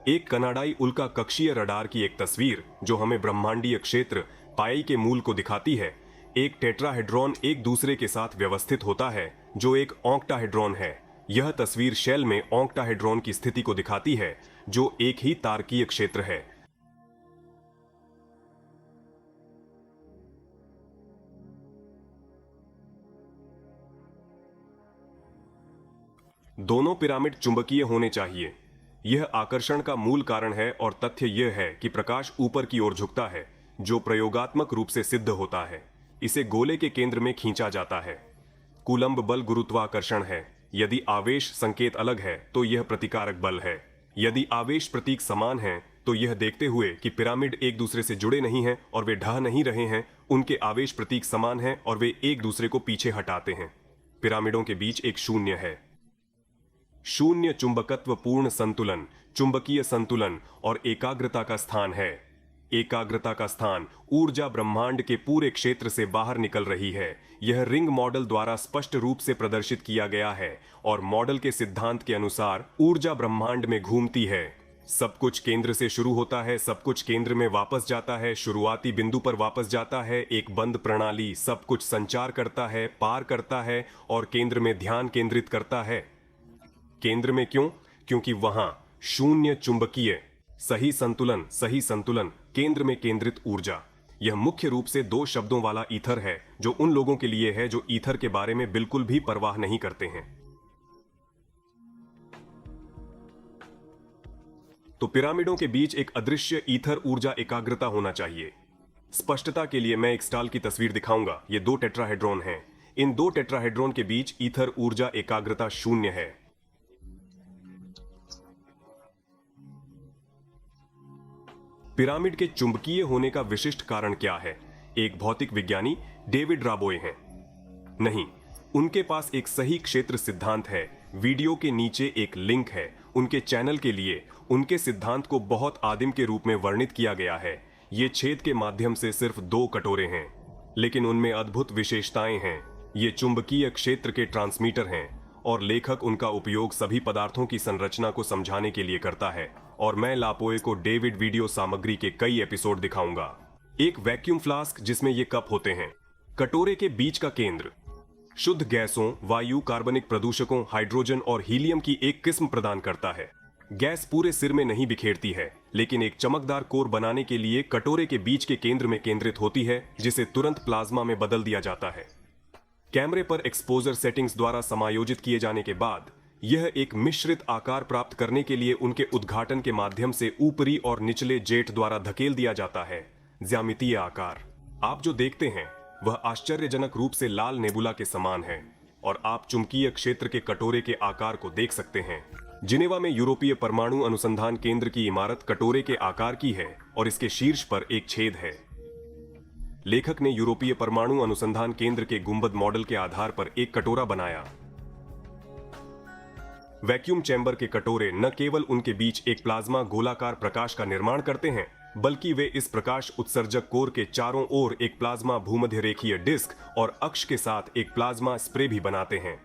एक कनाडाई उल्का कक्षीय रडार की एक तस्वीर जो हमें ब्रह्मांडीय क्षेत्र पाई के मूल को दिखाती है। एक टेट्राहेड्रॉन एक दूसरे के साथ व्यवस्थित होता है जो एक ऑक्टाहेड्रॉन है। यह तस्वीर शेल में ऑक्टाहेड्रॉन की स्थिति को दिखाती है जो एक ही तारकीय क्षेत्र है। दोनों पिरामिड चुंबकीय होने चाहिए। यह आकर्षण का मूल कारण है और तथ्य यह है कि प्रकाश ऊपर की ओर झुकता है जो प्रयोगात्मक रूप से सिद्ध होता है। इसे गोले के केंद्र में खींचा जाता है। कूलम्ब बल गुरुत्वाकर्षण है। यदि आवेश संकेत अलग है तो यह प्रतिकारक बल है। यदि आवेश प्रतीक समान है तो यह देखते हुए कि पिरामिड एक दूसरे से जुड़े नहीं हैं और वे ढह नहीं रहे हैं, उनके आवेश प्रतीक समान हैं और वे एक दूसरे को पीछे हटाते हैं। पिरामिडों के बीच एक शून्य है। शून्य चुंबकत्व पूर्ण संतुलन, चुंबकीय संतुलन और एकाग्रता का स्थान है। एकाग्रता का स्थान ऊर्जा ब्रह्मांड के पूरे क्षेत्र से बाहर निकल रही है। यह रिंग मॉडल द्वारा स्पष्ट रूप से प्रदर्शित किया गया है और मॉडल के सिद्धांत के अनुसार ऊर्जा ब्रह्मांड में घूमती है। सब कुछ केंद्र से शुरू होता है, सब कुछ केंद्र में वापस जाता है, शुरुआती बिंदु पर वापस जाता है। एक बंद प्रणाली सब कुछ संचार करता है, पार करता है और केंद्र में ध्यान केंद्रित करता है। केंद्र में क्यों? क्योंकि वहां शून्य चुंबकीय सही संतुलन, केंद्र में केंद्रित ऊर्जा। यह मुख्य रूप से दो शब्दों वाला ईथर है जो उन लोगों के लिए है जो ईथर के बारे में बिल्कुल भी परवाह नहीं करते हैं। तो पिरामिडों के बीच एक अदृश्य ईथर ऊर्जा एकाग्रता होना चाहिए। स्पष्टता के लिए मैं एक स्टाल की तस्वीर दिखाऊंगा। ये दो टेट्राहेड्रॉन हैं। इन दो टेट्राहेड्रॉन के बीच ईथर ऊर्जा एकाग्रता शून्य है। पिरामिड के चुंबकीय होने का विशिष्ट कारण क्या है? एक भौतिक विज्ञानी डेविड राबोए हैं। नहीं, उनके पास एक सही क्षेत्र सिद्धांत है। वीडियो के नीचे एक लिंक है। उनके चैनल के लिए उनके सिद्धांत को बहुत आदिम के रूप में वर्णित किया गया है। ये छेद के माध्यम से सिर्फ दो कटोरे हैं, लेकिन उनमें अद्भुत विशेषताएं हैं। ये चुंबकीय क्षेत्र के ट्रांसमीटर हैं और लेखक उनका उपयोग सभी पदार्थों की संरचना को समझाने के लिए करता है। और मैं लापोए को डेविड वीडियो सामग्री के कई एपिसोड दिखाऊंगा। एक वैक्यूम फ्लास्क जिसमें ये कप होते हैं। कटोरे के बीच का केंद्र शुद्ध गैसों, वायु, कार्बनिक प्रदूषकों, हाइड्रोजन और हीलियम की एक किस्म प्रदान करता है। गैस पूरे सिर में नहीं बिखेरती है, लेकिन एक चमकदार कोर बनाने के लिए कटोरे के बीच के केंद्र में केंद्रित होती है, जिसे तुरंत प्लाज्मा में बदल दिया जाता है। कैमरे पर एक्सपोजर सेटिंग्स द्वारा समायोजित किए जाने के बाद यह एक मिश्रित आकार प्राप्त करने के लिए उनके उद्घाटन के माध्यम से ऊपरी और निचले जेट द्वारा धकेल दिया जाता है। ज्यामितीय आकार आप जो देखते हैं वह आश्चर्यजनक रूप से लाल नेबुला के समान है और आप चुंबकीय क्षेत्र के कटोरे के आकार को देख सकते हैं। जिनेवा में यूरोपीय परमाणु अनुसंधान केंद्र की इमारत कटोरे के आकार की है और इसके शीर्ष पर एक छेद है। लेखक ने यूरोपीय परमाणु अनुसंधान केंद्र के गुंबद मॉडल के आधार पर एक कटोरा बनाया। वैक्यूम चैम्बर के कटोरे न केवल उनके बीच एक प्लाज्मा गोलाकार प्रकाश का निर्माण करते हैं, बल्कि वे इस प्रकाश उत्सर्जक कोर के चारों ओर एक प्लाज्मा भूमध्य रेखीय डिस्क और अक्ष के साथ एक प्लाज्मा स्प्रे भी बनाते हैं।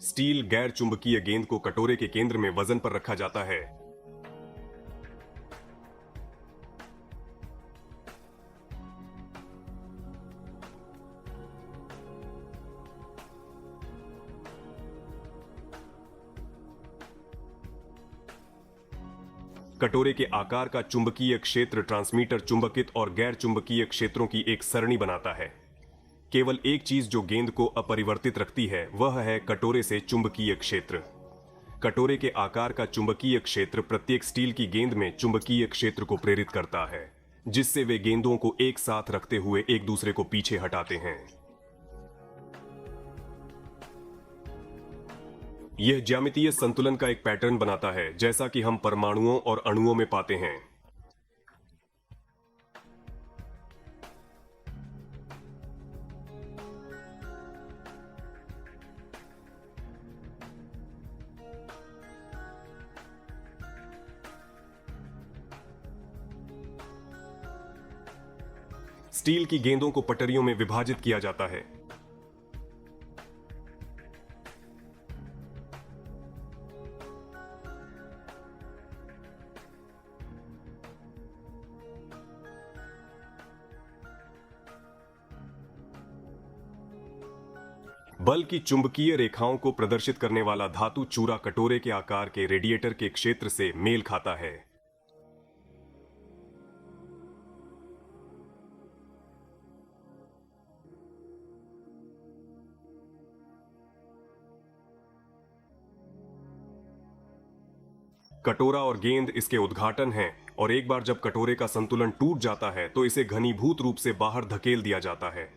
स्टील गैर चुंबकीय गेंद को कटोरे के केंद्र में वजन पर रखा जाता है। कटोरे के आकार का चुंबकीय क्षेत्र ट्रांसमीटर चुंबकित और गैर चुंबकीय क्षेत्रों की एक सरणी बनाता है। केवल एक चीज जो गेंद को अपरिवर्तित रखती है वह है कटोरे से चुंबकीय क्षेत्र। कटोरे के आकार का चुंबकीय क्षेत्र प्रत्येक स्टील की गेंद में चुंबकीय क्षेत्र को प्रेरित करता है। जिससे वे गेंदों को एक साथ रखते हुए एक दूसरे को पीछे हटाते हैं। यह ज्यामितीय संतुलन का एक पैटर्न बनाता है, जैसा कि हम परमाणुओं और अणुओं में पाते हैं। स्टील की गेंदों को पटरियों में विभाजित किया जाता है। बल की चुंबकीय रेखाओं को प्रदर्शित करने वाला धातु चूरा कटोरे के आकार के रेडिएटर के क्षेत्र से मेल खाता है। कटोरा और गेंद इसके उद्घाटन हैं, और एक बार जब कटोरे का संतुलन टूट जाता है तो इसे घनीभूत रूप से बाहर धकेल दिया जाता है।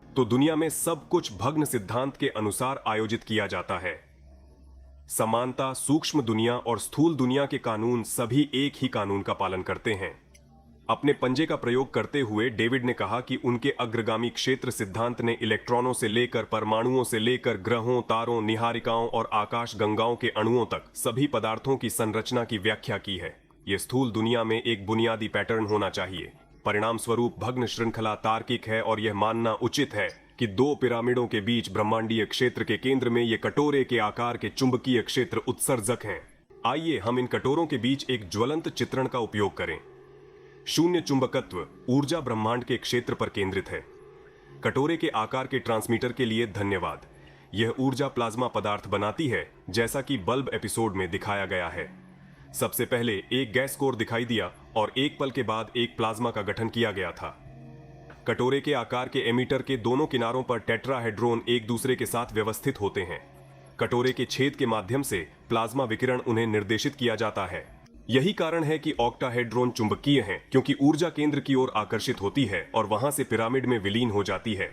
तो दुनिया में सब कुछ भग्न सिद्धांत के अनुसार आयोजित किया जाता है। समानता, सूक्ष्म दुनिया और स्थूल दुनिया के कानून सभी एक ही कानून का पालन करते हैं। अपने पंजे का प्रयोग करते हुए डेविड ने कहा कि उनके अग्रगामी क्षेत्र सिद्धांत ने इलेक्ट्रॉनों से लेकर परमाणुओं से लेकर ग्रहों, तारों, निहारिकाओं और आकाश गंगाओं के अणुओं तक सभी पदार्थों की संरचना की व्याख्या की है। यह स्थूल दुनिया में एक बुनियादी पैटर्न होना चाहिए। परिणाम स्वरूप भग्न श्रृंखला तार्किक है, और यह मानना उचित है कि दो पिरामिडों के बीच ब्रह्मांडीय क्षेत्र के केंद्र में ये कटोरे के आकार के चुंबकीय क्षेत्र उत्सर्जक हैं। आइए हम इन कटोरों के बीच एक ज्वलंत चित्रण का उपयोग करें। शून्य चुंबकत्व ऊर्जा ब्रह्मांड के क्षेत्र पर केंद्रित है। कटोरे के आकार के ट्रांसमीटर के लिए धन्यवाद। यह ऊर्जा प्लाज्मा पदार्थ बनाती है, जैसा कि बल्ब एपिसोड में दिखाया गया है। सबसे पहले एक गैस कोर दिखाई दिया और एक पल के बाद एक प्लाज्मा का गठन किया गया था। कटोरे के आकार के एमीटर के दोनों किनारों पर टेट्राहेड्रोन एक दूसरे के साथ व्यवस्थित होते हैं। कटोरे के छेद के माध्यम से प्लाज्मा विकिरण उन्हें निर्देशित किया जाता है। यही कारण है कि ऑक्टाहेड्रोन चुंबकीय हैं, क्योंकि ऊर्जा केंद्र की ओर आकर्षित होती है और वहां से पिरामिड में विलीन हो जाती है।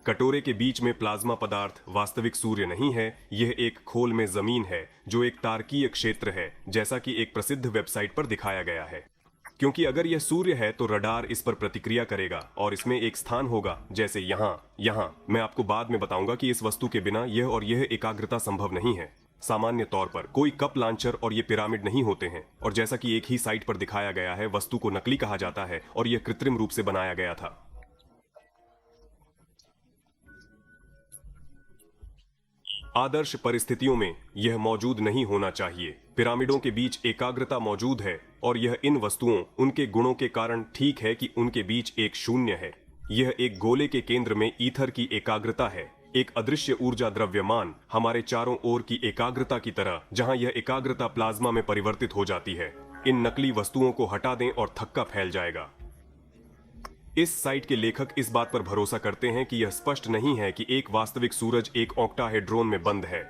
कटोरे के बीच में प्लाज्मा पदार्थ वास्तविक सूर्य नहीं है, यह एक खोल में जमीन है जो एक तारकीय क्षेत्र है, जैसा कि एक प्रसिद्ध वेबसाइट पर दिखाया गया है। क्योंकि अगर यह सूर्य है तो रडार इस पर प्रतिक्रिया करेगा और इसमें एक स्थान होगा, जैसे यहाँ। मैं आपको बाद में बताऊंगा कि इस वस्तु के बिना यह और यह एकाग्रता संभव नहीं है। सामान्य तौर पर कोई कप लॉन्चर और ये पिरामिड नहीं होते हैं, और जैसा कि एक ही साइट पर दिखाया गया है, वस्तु को नकली कहा जाता है और यह कृत्रिम रूप से बनाया गया था। आदर्श परिस्थितियों में यह मौजूद नहीं होना चाहिए। पिरामिडों के बीच एकाग्रता मौजूद है, और यह इन वस्तुओं, उनके गुणों के कारण ठीक है कि उनके बीच एक शून्य है। यह एक गोले के केंद्र में ईथर की एकाग्रता है, एक अदृश्य ऊर्जा द्रव्यमान हमारे चारों ओर की एकाग्रता की तरह, जहां यह एकाग्रता प्लाज्मा में परिवर्तित हो जाती है। इन नकली वस्तुओं को हटा दें और थक्का फैल जाएगा। इस साइट के लेखक इस बात पर भरोसा करते हैं कि यह स्पष्ट नहीं है कि एक वास्तविक सूरज एक ऑक्टाहेड्रोन में बंद है।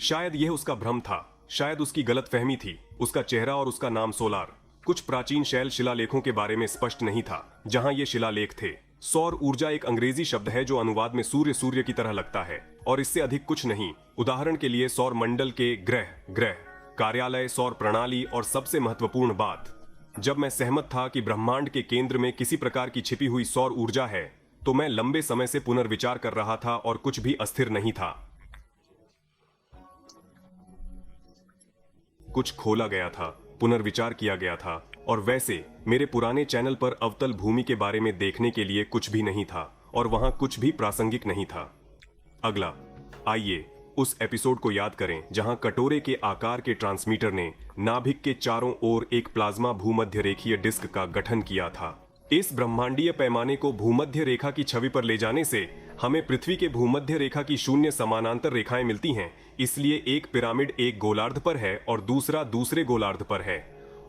शायद यह उसका भ्रम था, शायद उसकी गलतफहमी थी। उसका चेहरा और उसका नाम सोलार कुछ प्राचीन शैल शिलालेखों के बारे में स्पष्ट नहीं था जहां ये शिलालेख थे। सौर ऊर्जा एक अंग्रेजी शब्द है जो अनुवाद में सूर्य की तरह लगता है, और इससे अधिक कुछ नहीं। उदाहरण के लिए सौर मंडल के ग्रह, कार्यालय, सौर प्रणाली, और सबसे महत्वपूर्ण बात, जब मैं सहमत था कि ब्रह्मांड के केंद्र में किसी प्रकार की छिपी हुई सौर ऊर्जा है, तो मैं लंबे समय से पुनर्विचार कर रहा था और कुछ भी अस्थिर नहीं था। कुछ खोला गया था, पुनर्विचार किया गया था, और वैसे मेरे पुराने चैनल पर अवतल भूमि के बारे में देखने के लिए कुछ भी नहीं था, और वहां कुछ भी प्रासंगिक नहीं था। अगला, आइए उस एपिसोड को याद करें जहां कटोरे के आकार के ट्रांसमीटर ने नाभिक के चारों ओर एक प्लाज्मा भूमध्य रेखीय डिस्क का गठन किया था। इस ब्रह्मांडीय पैमाने को भूमध्य रेखा की छवि पर ले जाने से हमें पृथ्वी के भूमध्य रेखा की शून्य समानांतर रेखाएं मिलती हैं। इसलिए एक पिरामिड एक गोलार्ध पर है और दूसरा दूसरे गोलार्ध पर है।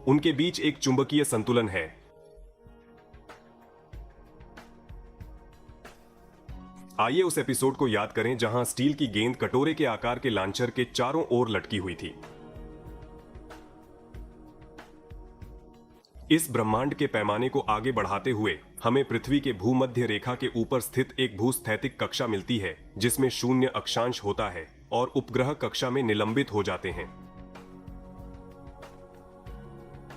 उनके बीच एक चुंबकीय संतुलन है। आइए उस एपिसोड को याद करें जहां स्टील की गेंद कटोरे के आकार के लांचर के चारों ओर लटकी हुई थी। इस ब्रह्मांड के पैमाने को आगे बढ़ाते हुए हमें पृथ्वी के भूमध्य रेखा के ऊपर स्थित एक भूस्थैतिक कक्षा मिलती है जिसमें शून्य अक्षांश होता है और उपग्रह कक्षा में निलंबित हो जाते हैं।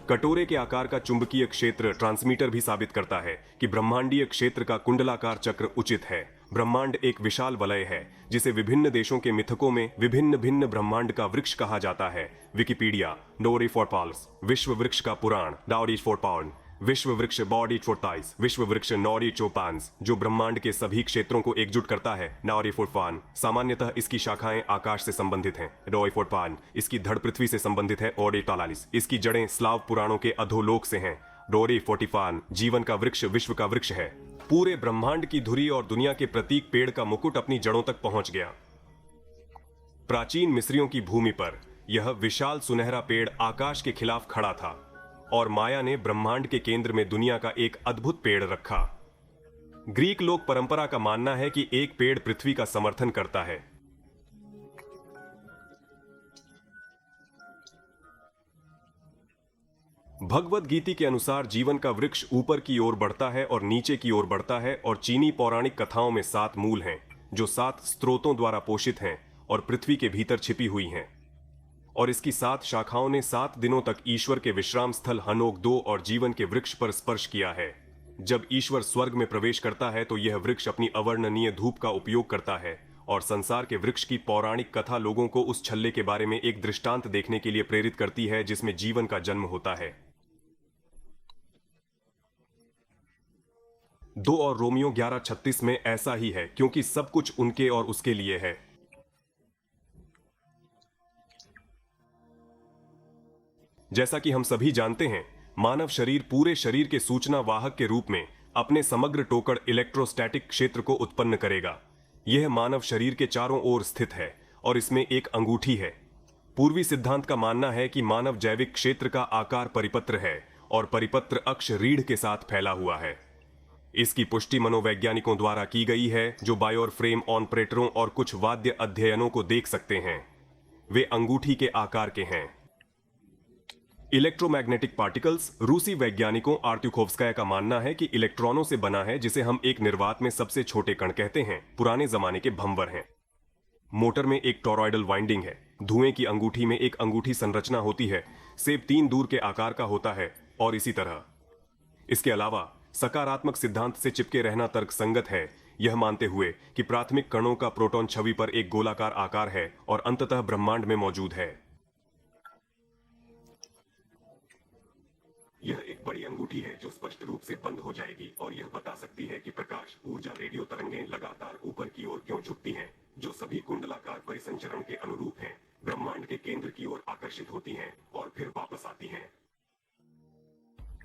कटोरे के आकार का चुंबकीय क्षेत्र ट्रांसमीटर भी साबित करता है कि ब्रह्मांडीय क्षेत्र का कुंडलाकार चक्र उचित है। ब्रह्मांड एक विशाल वलय है जिसे विभिन्न देशों के मिथकों में विभिन्न भिन्न ब्रह्मांड का वृक्ष कहा जाता है। विकिपीडिया, डोरी फॉर पाल्स, विश्व वृक्ष का पुराण, डाउरीज फॉर पाउंड, विश्व वृक्ष बॉडी फॉर ताइस, विश्व वृक्ष नॉरी चोपान्स, जो ब्रह्मांड के सभी क्षेत्रों को एकजुट करता है, नॉरी फॉर फान। सामान्यतः इसकी शाखाएं आकाश से संबंधित हैं, डोई फॉर पान। इसकी धड़ पृथ्वी से संबंधित है, ओडी टालालिस। इसकी जड़ें स्लाव पुराणों के अधोलोक से हैं, डोरी फोर्टिफान। जीवन का वृक्ष विश्व का वृक्ष है। पूरे ब्रह्मांड की धुरी और दुनिया के प्रतीक पेड़ का मुकुट अपनी जड़ों तक पहुंच गया। प्राचीन मिस्रियों की भूमि पर यह विशाल सुनहरा पेड़ आकाश के खिलाफ खड़ा था और माया ने ब्रह्मांड के केंद्र में दुनिया का एक अद्भुत पेड़ रखा। ग्रीक लोक परंपरा का मानना है कि एक पेड़ पृथ्वी का समर्थन करता है। भगवद गीता के अनुसार जीवन का वृक्ष ऊपर की ओर बढ़ता है और नीचे की ओर बढ़ता है और चीनी पौराणिक कथाओं में 7 मूल हैं जो 7 स्रोतों द्वारा पोषित हैं और पृथ्वी के भीतर छिपी हुई हैं। और इसकी 7 शाखाओं ने 7 दिनों तक ईश्वर के विश्राम स्थल हनोक 2 और जीवन के वृक्ष पर स्पर्श किया है। जब ईश्वर स्वर्ग में प्रवेश करता है तो यह वृक्ष अपनी अवर्णनीय धूप का उपयोग करता है और संसार के वृक्ष की पौराणिक कथा लोगों को उस छल्ले के बारे में एक दृष्टांत देखने के लिए प्रेरित करती है जिसमें जीवन का जन्म होता है। 2 और रोमियो 11:36 में ऐसा ही है, क्योंकि सब कुछ उनके और उसके लिए है। जैसा कि हम सभी जानते हैं, मानव शरीर पूरे शरीर के सूचना वाहक के रूप में अपने समग्र टोकड़ इलेक्ट्रोस्टैटिक क्षेत्र को उत्पन्न करेगा। यह मानव शरीर के चारों ओर स्थित है और इसमें एक अंगूठी है। पूर्वी सिद्धांत का मानना है कि मानव जैविक क्षेत्र का आकार परिपत्र है और परिपत्र अक्ष रीढ़ के साथ फैला हुआ है। इसकी पुष्टि मनोवैज्ञानिकों द्वारा की गई है जो बायोर फ्रेम ऑपरेटरों और कुछ वाद्य अध्ययनों को देख सकते हैं। वे अंगूठी के आकार के हैं। इलेक्ट्रोमैग्नेटिक पार्टिकल्स, रूसी वैज्ञानिकों आर्त्युखोव्स्काया का मानना है कि इलेक्ट्रॉनों से बना है, जिसे हम एक निर्वात में सबसे छोटे कण कहते हैं। पुराने जमाने के भंवर हैं। मोटर में एक टॉरॉयडल वाइंडिंग है। धुएं की अंगूठी में एक अंगूठी संरचना होती है। सेब 3 दूर के आकार का होता है और इसी तरह। इसके अलावा सकारात्मक सिद्धांत से चिपके रहना तर्कसंगत है, यह मानते हुए कि प्राथमिक कणों का प्रोटॉन छवि पर एक गोलाकार आकार है और अंततः ब्रह्मांड में मौजूद है। यह एक बड़ी अंगूठी है जो स्पष्ट रूप से बंद हो जाएगी और यह बता सकती है कि प्रकाश, ऊर्जा, रेडियो तरंगें लगातार ऊपर की ओर क्यों झुकती हैं, जो सभी कुंडलाकार परिसंचरण के अनुरूप हैं, ब्रह्मांड के केंद्र की ओर आकर्षित होती हैं और फिर वापस आती हैं।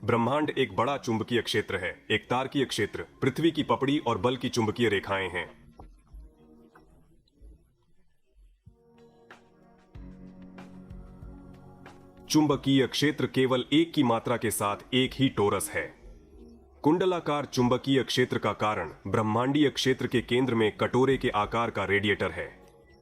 ब्रह्मांड एक बड़ा चुंबकीय क्षेत्र है। एक तारकीय क्षेत्र पृथ्वी की पपड़ी और बल की चुंबकीय रेखाएं हैं। चुंबकीय क्षेत्र केवल एक की मात्रा के साथ एक ही टोरस है। कुंडलाकार चुंबकीय क्षेत्र का कारण ब्रह्मांडीय क्षेत्र के केंद्र में कटोरे के आकार का रेडिएटर है।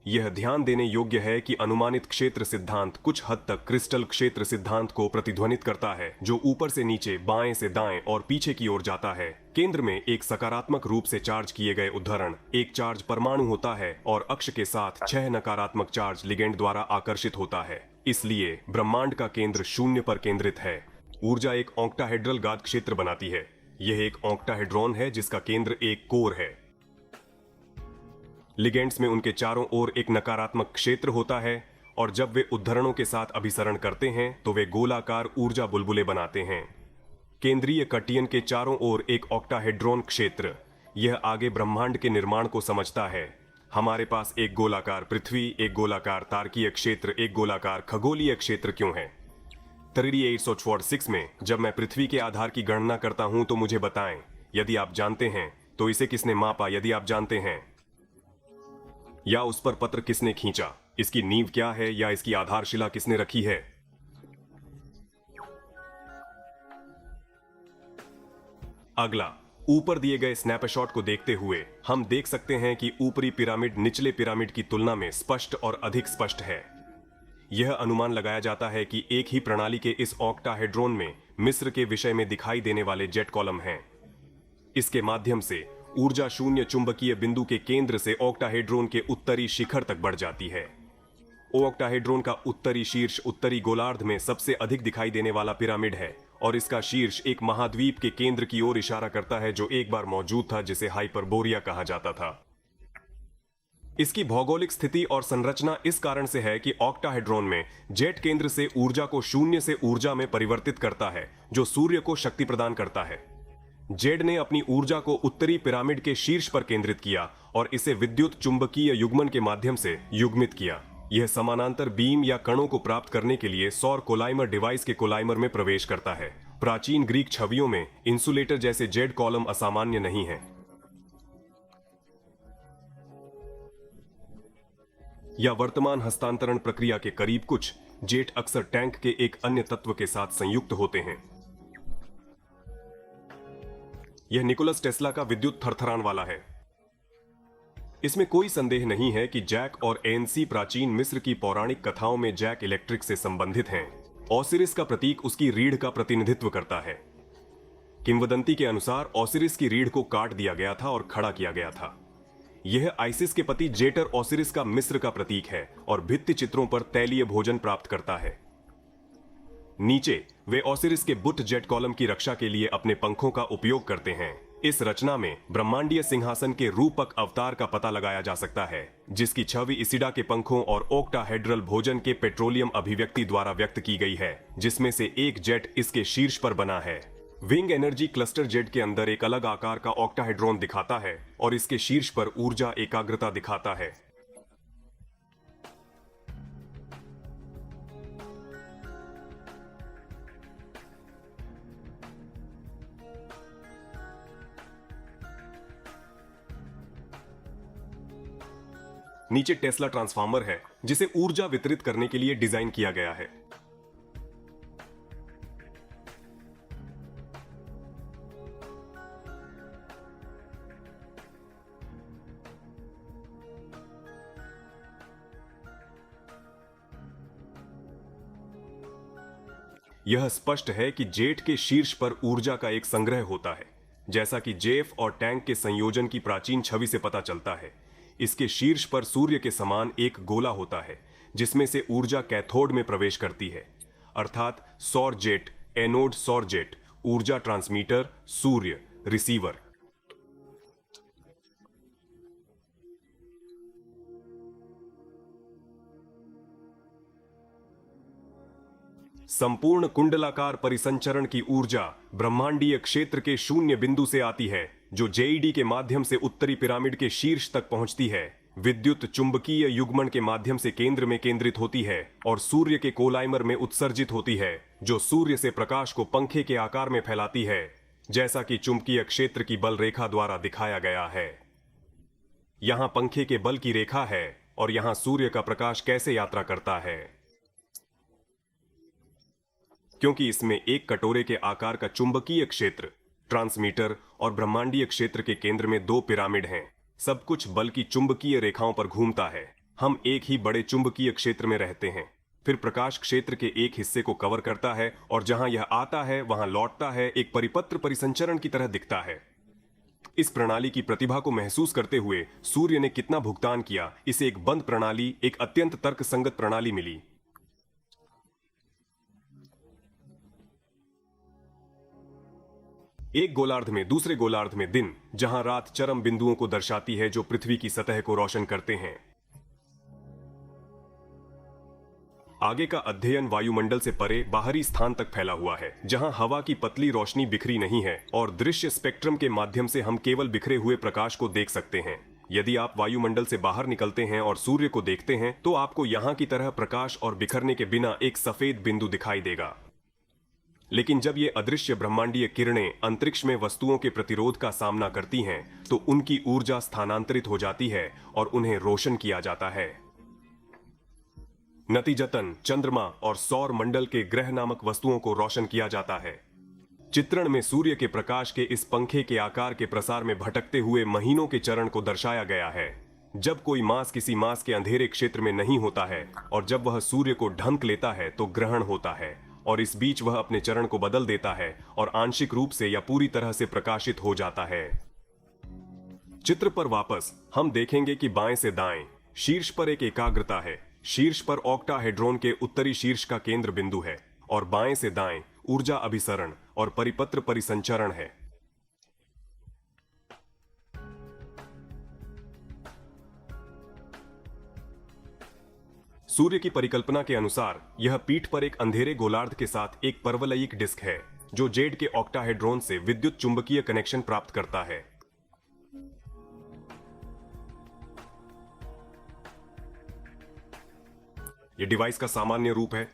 यह ध्यान देने योग्य है कि अनुमानित क्षेत्र सिद्धांत कुछ हद तक क्रिस्टल क्षेत्र सिद्धांत को प्रतिध्वनित करता है, जो ऊपर से नीचे, बाएं से दाएं और पीछे की ओर जाता है। केंद्र में एक सकारात्मक रूप से चार्ज किए गए उद्धरण, एक चार्ज परमाणु होता है और अक्ष के साथ 6 नकारात्मक चार्ज लिगेंड द्वारा आकर्षित होता है। इसलिए ब्रह्मांड का केंद्र शून्य पर केंद्रित है। ऊर्जा एक ऑक्टाहेड्रल गाद क्षेत्र बनाती है। यह एक ऑक्टाहेड्रॉन है जिसका केंद्र एक कोर है। लिगेंड्स में उनके चारों ओर एक नकारात्मक क्षेत्र होता है और जब वे उद्धरणों के साथ अभिसरण करते हैं तो वे गोलाकार ऊर्जा बुलबुले बनाते हैं। केंद्रीय कटियन के चारों ओर एक ऑक्टाहेड्रॉन क्षेत्र, यह आगे ब्रह्मांड के निर्माण को समझता है। हमारे पास एक गोलाकार पृथ्वी, एक गोलाकार तारकीय क्षेत्र, एक गोलाकार खगोलीय क्षेत्र क्यों है? 3846 में जब मैं पृथ्वी के आधार की गणना करता हूं तो मुझे बताएं, यदि आप जानते हैं तो इसे किसने मापा यदि आप जानते हैं, या उस पर पत्र किसने खींचा, इसकी नींव क्या है या इसकी आधारशिला किसने रखी है? अगला, ऊपर दिए गए स्नैपशॉट को देखते हुए हम देख सकते हैं कि ऊपरी पिरामिड निचले पिरामिड की तुलना में स्पष्ट और अधिक स्पष्ट है। यह अनुमान लगाया जाता है कि एक ही प्रणाली के इस ऑक्टाहेड्रॉन में मिस्र के विषय में दिखाई देने वाले जेट कॉलम हैं। इसके माध्यम से ऊर्जा शून्य चुंबकीय बिंदु के केंद्र से ऑक्टाहेड्रॉन के उत्तरी शिखर तक बढ़ जाती है। ऑक्टाहेड्रॉन का उत्तरी शीर्ष उत्तरी गोलार्ध में सबसे अधिक दिखाई देने वाला पिरामिड है और इसका शीर्ष एक महाद्वीप के केंद्र की ओर इशारा करता है जो एक बार मौजूद था, जिसे हाइपरबोरिया कहा जाता था। इसकी भौगोलिक स्थिति और संरचना इस कारण से है कि ऑक्टाहेड्रॉन में जेट केंद्र से ऊर्जा को शून्य से ऊर्जा में परिवर्तित करता है, जो सूर्य को शक्ति प्रदान करता है। जेड ने अपनी ऊर्जा को उत्तरी पिरामिड के शीर्ष पर केंद्रित किया और इसे विद्युत चुंबकीय युग्मन के माध्यम से युग्मित किया। यह समानांतर बीम या कणों को प्राप्त करने के लिए सौर कोलाइमर डिवाइस के कोलाइमर में प्रवेश करता है। प्राचीन ग्रीक छवियों में इंसुलेटर जैसे जेड कॉलम असामान्य नहीं है। या वर्तमान हस्तांतरण प्रक्रिया के करीब कुछ जेट अक्सर टैंक के एक अन्य तत्व के साथ संयुक्त होते हैं। यह निकोलस टेस्ला का विद्युत थरथरान वाला है। इसमें कोई संदेह नहीं है कि जैक और एएनसी प्राचीन मिस्र की पौराणिक कथाओं में जैक इलेक्ट्रिक से संबंधित हैं। ओसिरिस का प्रतीक उसकी रीढ़ का प्रतिनिधित्व करता है। किंवदंती के अनुसार ओसिरिस की रीढ़ को काट दिया गया था और खड़ा किया गया था। यह आइसिस के पति जेटर ओसिरिस का मिस्र का प्रतीक है और भित्ति चित्रों पर तैलीय भोजन प्राप्त करता है। नीचे वे ओसिरिस के बुट जेट कॉलम की रक्षा के लिए अपने पंखों का उपयोग करते हैं। इस रचना में ब्रह्मांडीय सिंहासन के रूपक अवतार का पता लगाया जा सकता है, जिसकी छवि इसिडा के पंखों और ओक्टाहेड्रल भोजन के पेट्रोलियम अभिव्यक्ति द्वारा व्यक्त की गई है, जिसमें से एक जेट इसके शीर्ष पर बना है। विंग एनर्जी क्लस्टर जेट के अंदर एक अलग आकार का ऑक्टाहेड्रॉन दिखाता है और इसके शीर्ष पर ऊर्जा एकाग्रता दिखाता है। नीचे टेस्ला ट्रांसफार्मर है, जिसे ऊर्जा वितरित करने के लिए डिजाइन किया गया है। यह स्पष्ट है कि जेट के शीर्ष पर ऊर्जा का एक संग्रह होता है, जैसा कि जेफ और टैंक के संयोजन की प्राचीन छवि से पता चलता है। इसके शीर्ष पर सूर्य के समान एक गोला होता है, जिसमें से ऊर्जा कैथोड में प्रवेश करती है, अर्थात सौर जेट, एनोड सौर जेट, ऊर्जा ट्रांसमीटर, सूर्य, रिसीवर। संपूर्ण कुंडलाकार परिसंचरण की ऊर्जा ब्रह्मांडीय क्षेत्र के शून्य बिंदु से आती है, जो जेईडी के माध्यम से उत्तरी पिरामिड के शीर्ष तक पहुंचती है, विद्युत चुंबकीय युग्मन के माध्यम से केंद्र में केंद्रित होती है और सूर्य के कोलाइमर में उत्सर्जित होती है, जो सूर्य से प्रकाश को पंखे के आकार में फैलाती है, जैसा कि चुंबकीय क्षेत्र की बल रेखा द्वारा दिखाया गया है। यहां पंखे के बल की रेखा है और यहां सूर्य का प्रकाश कैसे यात्रा करता है। क्योंकि इसमें एक कटोरे के आकार का चुंबकीय क्षेत्र, ट्रांसमीटर और ब्रह्मांडीय क्षेत्र के केंद्र में दो पिरामिड हैं। सब कुछ बल की चुंबकीय रेखाओं पर घूमता है। हम एक ही बड़े चुंबकीय क्षेत्र में रहते हैं, फिर प्रकाश क्षेत्र के एक हिस्से को कवर करता है और जहां यह आता है वहां लौटता है, एक परिपत्र परिसंचरण की तरह दिखता है। इस प्रणाली की प्रतिभा को महसूस करते हुए सूर्य ने कितना भुगतान किया, इसे एक बंद प्रणाली, एक अत्यंत तर्कसंगत प्रणाली मिली। एक गोलार्ध में दूसरे गोलार्ध में दिन, जहां रात चरम बिंदुओं को दर्शाती है जो पृथ्वी की सतह को रोशन करते हैं। आगे का अध्ययन वायुमंडल से परे बाहरी स्थान तक फैला हुआ है, जहां हवा की पतली रोशनी बिखरी नहीं है और दृश्य स्पेक्ट्रम के माध्यम से हम केवल बिखरे हुए प्रकाश को देख सकते हैं। यदि आप वायुमंडल से बाहर निकलते हैं और सूर्य को देखते हैं तो आपको यहां की तरह प्रकाश और बिखरने के बिना एक सफेद बिंदु दिखाई देगा। लेकिन जब ये अदृश्य ब्रह्मांडीय किरणें अंतरिक्ष में वस्तुओं के प्रतिरोध का सामना करती हैं तो उनकी ऊर्जा स्थानांतरित हो जाती है और उन्हें रोशन किया जाता है। नतीजतन चंद्रमा और सौर मंडल के ग्रह नामक वस्तुओं को रोशन किया जाता है। चित्रण में सूर्य के प्रकाश के इस पंखे के आकार के प्रसार में भटकते हुए महीनों के चरण को दर्शाया गया है। जब कोई मास किसी मास के अंधेरे क्षेत्र में नहीं होता है और जब वह सूर्य को ढंक लेता है तो ग्रहण होता है, और इस बीच वह अपने चरण को बदल देता है और आंशिक रूप से या पूरी तरह से प्रकाशित हो जाता है। चित्र पर वापस हम देखेंगे कि बाएं से दाएं शीर्ष पर एक एकाग्रता है। शीर्ष पर ऑक्टाहेड्रॉन के उत्तरी शीर्ष का केंद्र बिंदु है और बाएं से दाएं ऊर्जा अभिसरण और परिपत्र परिसंचरण है। सूर्य की परिकल्पना के अनुसार यह पीठ पर एक अंधेरे गोलार्ध के साथ एक परवलयिक डिस्क है जो जेड के ऑक्टाहेड्रॉन से विद्युत चुंबकीय कनेक्शन प्राप्त करता है। यह डिवाइस का सामान्य रूप है।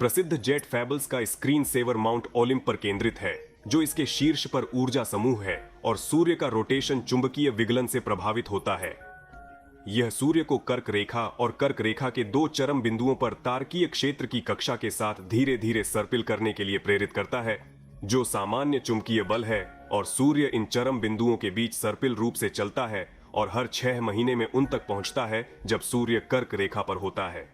प्रसिद्ध जेट फैबल्स का स्क्रीन सेवर माउंट ओलिम्प पर केंद्रित है जो इसके शीर्ष पर ऊर्जा समूह है और सूर्य का रोटेशन चुंबकीय विगलन से प्रभावित होता है। यह सूर्य को कर्क रेखा और कर्क रेखा के दो चरम बिंदुओं पर तारकीय क्षेत्र की कक्षा के साथ धीरे धीरे सर्पिल करने के लिए प्रेरित करता है जो सामान्य चुंबकीय बल है, और सूर्य इन चरम बिंदुओं के बीच सर्पिल रूप से चलता है और हर 6 महीने में उन तक पहुंचता है जब सूर्य कर्क रेखा पर होता है।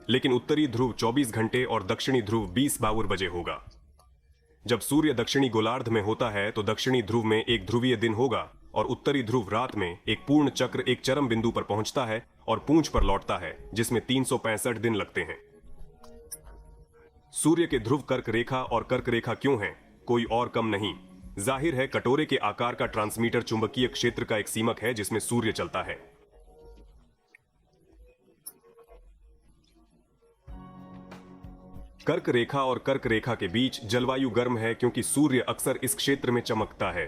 लेकिन उत्तरी ध्रुव 24 घंटे और दक्षिणी ध्रुव 20 बजे होगा। जब सूर्य दक्षिणी गोलार्ध में होता है तो दक्षिणी ध्रुव में एक ध्रुवीय दिन होगा और उत्तरी ध्रुव रात में एक पूर्ण चक्र एक चरम बिंदु पर पहुंचता है और पूंछ पर लौटता है जिसमें 365 दिन लगते हैं। सूर्य के ध्रुव कर्क रेखा और कर्क रेखा क्यों हैं? कोई और कम नहीं, जाहिर है कटोरे के आकार का ट्रांसमीटर चुंबकीय क्षेत्र का एक सीमक है जिसमें सूर्य चलता है। कर्क रेखा और कर्क रेखा के बीच जलवायु गर्म है क्योंकि सूर्य अक्सर इस क्षेत्र में चमकता है।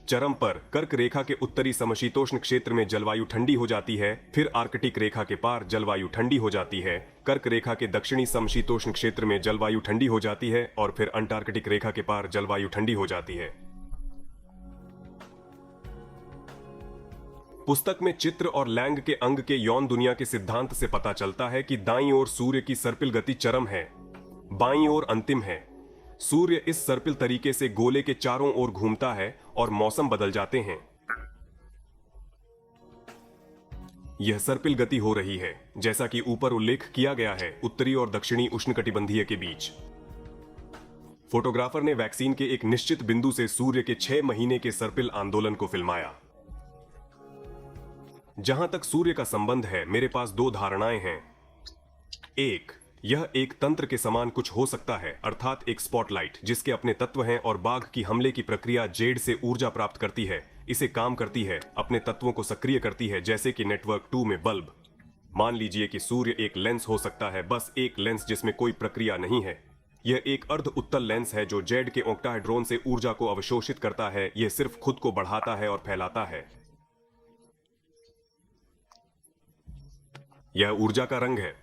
चरम पर कर्क रेखा के उत्तरी समशीतोष्ण क्षेत्र में जलवायु ठंडी हो जाती है, फिर आर्कटिक रेखा के पार जलवायु ठंडी हो जाती है, कर्क रेखा के दक्षिणी समशीतोष्ण क्षेत्र में जलवायु ठंडी हो जाती है और फिर अंटार्कटिक रेखा के पार जलवायु ठंडी हो जाती है। पुस्तक में चित्र और लैंग के अंग के यौन दुनिया के सिद्धांत से पता चलता है कि दाईं ओर सूर्य की सर्पिल गति चरम है, बाईं ओर अंतिम है। सूर्य इस सर्पिल तरीके से गोले के चारों ओर घूमता है और मौसम बदल जाते हैं। यह सर्पिल गति हो रही है जैसा कि ऊपर उल्लेख किया गया है उत्तरी और दक्षिणी उष्णकटिबंधीय के बीच। फोटोग्राफर ने वैक्सीन के एक निश्चित बिंदु से सूर्य के 6 महीने के सर्पिल आंदोलन को फिल्माया। जहां तक सूर्य का संबंध है, मेरे पास 2 धारणाएं हैं। एक, यह एक तंत्र के समान कुछ हो सकता है, अर्थात एक स्पॉटलाइट जिसके अपने तत्व हैं और बाघ की हमले की प्रक्रिया जेड से ऊर्जा प्राप्त करती है, इसे काम करती है, अपने तत्वों को सक्रिय करती है, जैसे कि नेटवर्क 2 में बल्ब। मान लीजिए कि सूर्य एक लेंस हो सकता है, बस एक लेंस जिसमें कोई प्रक्रिया नहीं है। यह एक अर्ध उत्तल लेंस है जो जेड के ऑक्टाहेड्रॉन से ऊर्जा को अवशोषित करता है। यह सिर्फ खुद को बढ़ाता है और फैलाता है। यह ऊर्जा का रंग है।